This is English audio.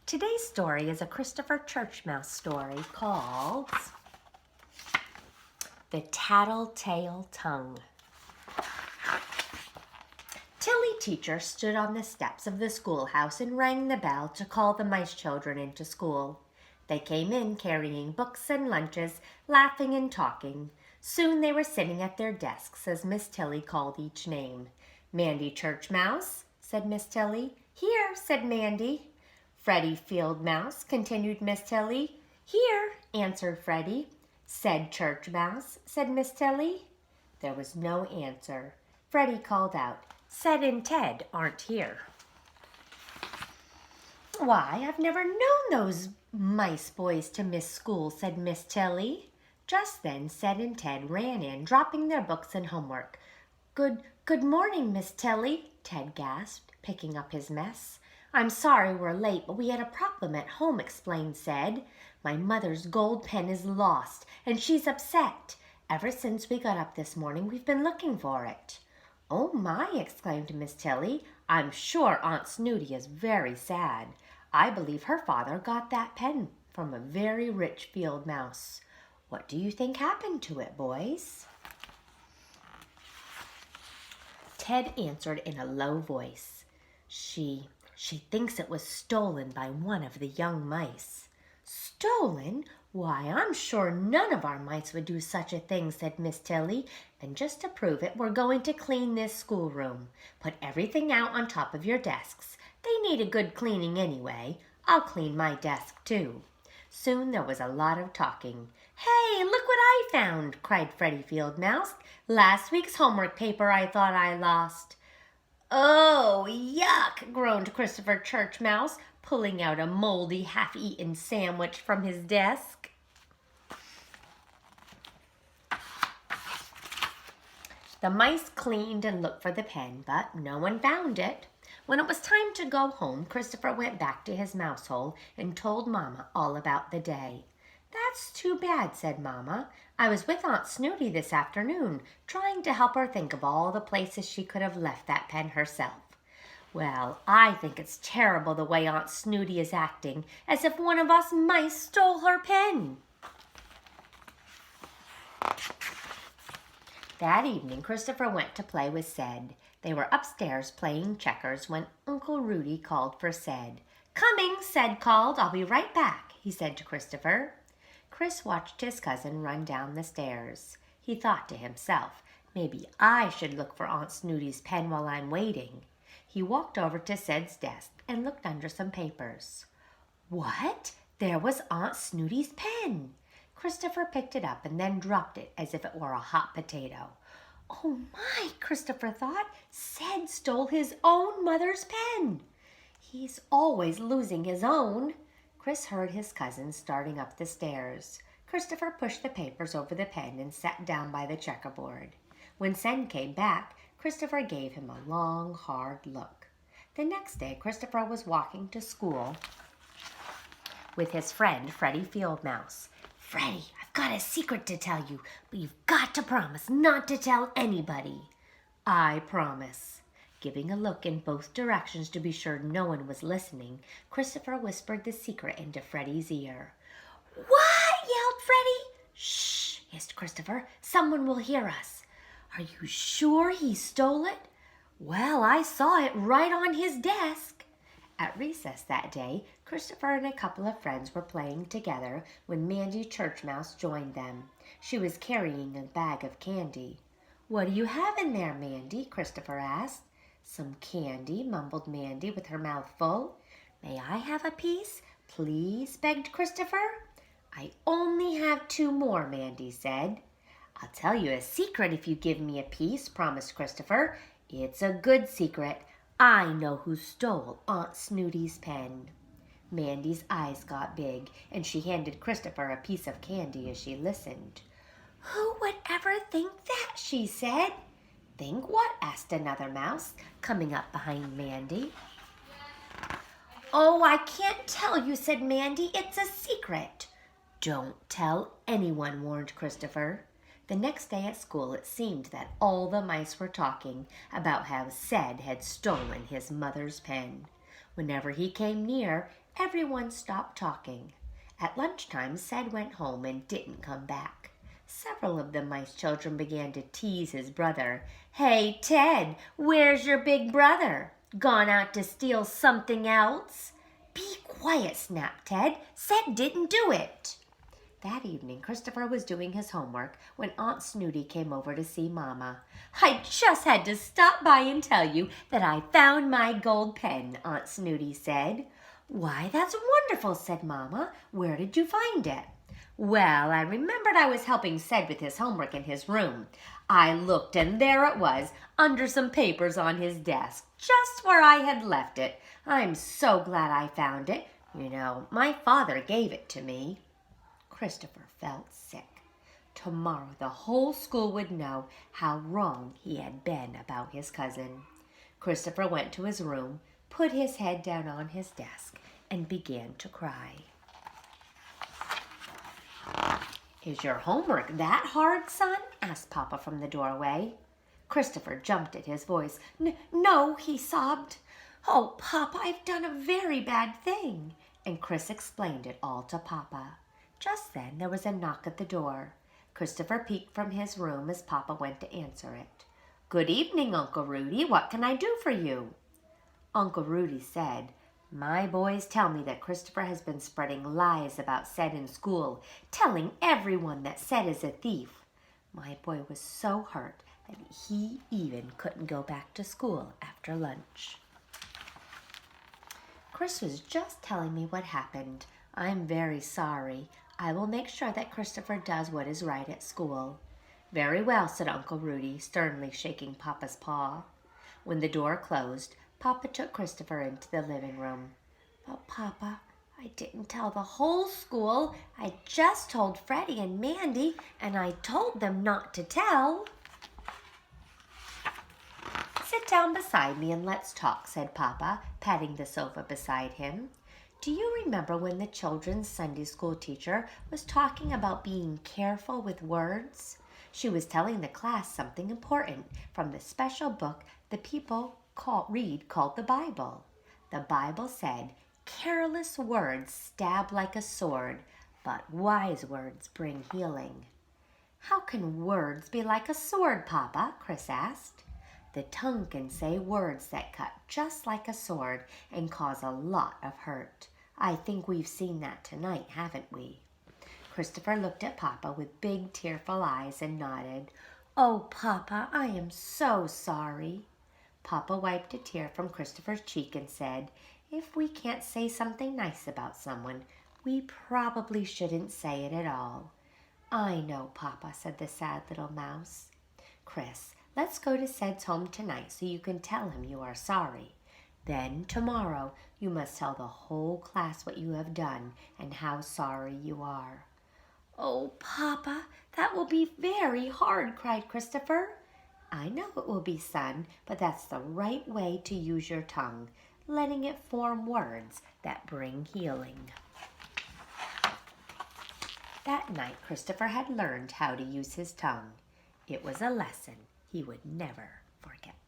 Today's story is a Christopher Churchmouse story called The Tattletale Tongue. Tilly teacher stood on the steps of the schoolhouse and rang the bell to call the mice children into school. They came in carrying books and lunches, laughing and talking. Soon they were sitting at their desks as Miss Tilly called each name. "Mandy Churchmouse," said Miss Tilly. "Here," said Mandy. "Freddie Field Mouse," continued Miss Tilly. "Here," answered Freddie. "Said Churchmouse," said Miss Tilly. There was no answer. Freddie called out, "Ced and Ted aren't here." "Why, I've never known those mice boys to miss school," said Miss Tilly. Just then Ced and Ted ran in, dropping their books and homework. Good morning, Miss Tilly," Ted gasped, picking up his mess. "I'm sorry we're late, but we had a problem at home," explained Ced. "My mother's gold pen is lost, and she's upset. Ever since we got up this morning, we've been looking for it." "Oh, my," exclaimed Miss Tilly. "I'm sure Aunt Snooty is very sad. I believe her father got that pen from a very rich field mouse. What do you think happened to it, boys?" Ted answered in a low voice. She thinks it was stolen by one of the young mice." "Stolen? Why, I'm sure none of our mice would do such a thing," said Miss Tilly. "And just to prove it, we're going to clean this schoolroom. Put everything out on top of your desks. They need a good cleaning anyway. I'll clean my desk too." Soon there was a lot of talking. "Hey, look what I found!" cried Freddie Field Mouse. "Last week's homework paper I thought I lost." "Oh, yuck!" groaned Christopher Churchmouse, pulling out a moldy, half-eaten sandwich from his desk. The mice cleaned and looked for the pen, but no one found it. When it was time to go home, Christopher went back to his mouse hole and told Mama all about the day. "That's too bad," said Mama. "I was with Aunt Snooty this afternoon, trying to help her think of all the places she could have left that pen herself. Well, I think it's terrible the way Aunt Snooty is acting, as if one of us mice stole her pen." That evening, Christopher went to play with Ced. They were upstairs playing checkers when Uncle Rudy called for Ced. "Coming," Ced called. "I'll be right back," he said to Christopher. Chris watched his cousin run down the stairs. He thought to himself, "Maybe I should look for Aunt Snooty's pen while I'm waiting." He walked over to Ced's desk and looked under some papers. What? There was Aunt Snooty's pen! Christopher picked it up and then dropped it as if it were a hot potato. "Oh my," Christopher thought, "Ced stole his own mother's pen. He's always losing his own." Chris heard his cousin starting up the stairs. Christopher pushed the papers over the pen and sat down by the checkerboard. When Ced came back, Christopher gave him a long, hard look. The next day, Christopher was walking to school with his friend, Freddie Field Mouse. "Freddie, I've got a secret to tell you, but you've got to promise not to tell anybody." "I promise." Giving a look in both directions to be sure no one was listening, Christopher whispered the secret into Freddie's ear. "What?" yelled Freddie. "Shh," hissed Christopher. "Someone will hear us." "Are you sure he stole it?" "Well, I saw it right on his desk." At recess that day, Christopher and a couple of friends were playing together when Mandy Churchmouse joined them. She was carrying a bag of candy. "What do you have in there, Mandy?" Christopher asked. "Some candy," mumbled Mandy with her mouth full. "May I have a piece, please?" begged Christopher. "I only have 2 more," Mandy said. "I'll tell you a secret if you give me a piece," promised Christopher. "It's a good secret. I know who stole Aunt Snooty's pen." Mandy's eyes got big, and she handed Christopher a piece of candy as she listened. "Who would ever think that?" she said. "Think what?" asked another mouse, coming up behind Mandy. "Oh, I can't tell you," said Mandy. "It's a secret." "Don't tell anyone," warned Christopher. The next day at school, it seemed that all the mice were talking about how Ced had stolen his mother's pen. Whenever he came near, Everyone stopped talking. At lunchtime, Ced went home and didn't come back. Several of the mice children began to tease his brother. "Hey, Ted, where's your big brother? Gone out to steal something else?" "Be quiet," snapped Ted. "Ced didn't do it." That evening, Christopher was doing his homework when Aunt Snooty came over to see Mama. "I just had to stop by and tell you that I found my gold pen," Aunt Snooty said. "Why, that's wonderful," said Mama. "Where did you find it?" "Well, I remembered I was helping Ced with his homework in his room. I looked, and there it was, under some papers on his desk, just where I had left it. I'm so glad I found it. You know, my father gave it to me." Christopher felt sick. Tomorrow the whole school would know how wrong he had been about his cousin. Christopher went to his room, put his head down on his desk, and began to cry. "Is your homework that hard, son?" asked Papa from the doorway. Christopher jumped at his voice. "No," he sobbed. "Oh, Papa, I've done a very bad thing." And Chris explained it all to Papa. Just then there was a knock at the door. Christopher peeked from his room as Papa went to answer it. "Good evening, Uncle Rudy. What can I do for you?" Uncle Rudy said, "My boys tell me that Christopher has been spreading lies about Ced in school, telling everyone that Ced is a thief. My boy was so hurt that he even couldn't go back to school after lunch." "Chris was just telling me what happened. I'm very sorry. I will make sure that Christopher does what is right at school." "Very well," said Uncle Rudy, sternly shaking Papa's paw. When the door closed, Papa took Christopher into the living room. "But Papa, I didn't tell the whole school. I just told Freddie and Mandy, and I told them not to tell." "Sit down beside me and let's talk," said Papa, patting the sofa beside him. "Do you remember when the children's Sunday school teacher was talking about being careful with words? She was telling the class something important from the special book the people read called the Bible. The Bible said, 'Careless words stab like a sword, but wise words bring healing.'" "How can words be like a sword, Papa?" Chris asked. "The tongue can say words that cut just like a sword and cause a lot of hurt. I think we've seen that tonight, haven't we?" Christopher looked at Papa with big tearful eyes and nodded. "Oh, Papa, I am so sorry." Papa wiped a tear from Christopher's cheek and said, "If we can't say something nice about someone, we probably shouldn't say it at all." "I know, Papa," said the sad little mouse. "Chris, let's go to Ced's home tonight so you can tell him you are sorry. Then tomorrow you must tell the whole class what you have done and how sorry you are." "Oh, Papa, that will be very hard," cried Christopher. "I know it will be, son, but that's the right way to use your tongue, letting it form words that bring healing." That night, Christopher had learned how to use his tongue. It was a lesson he would never forget.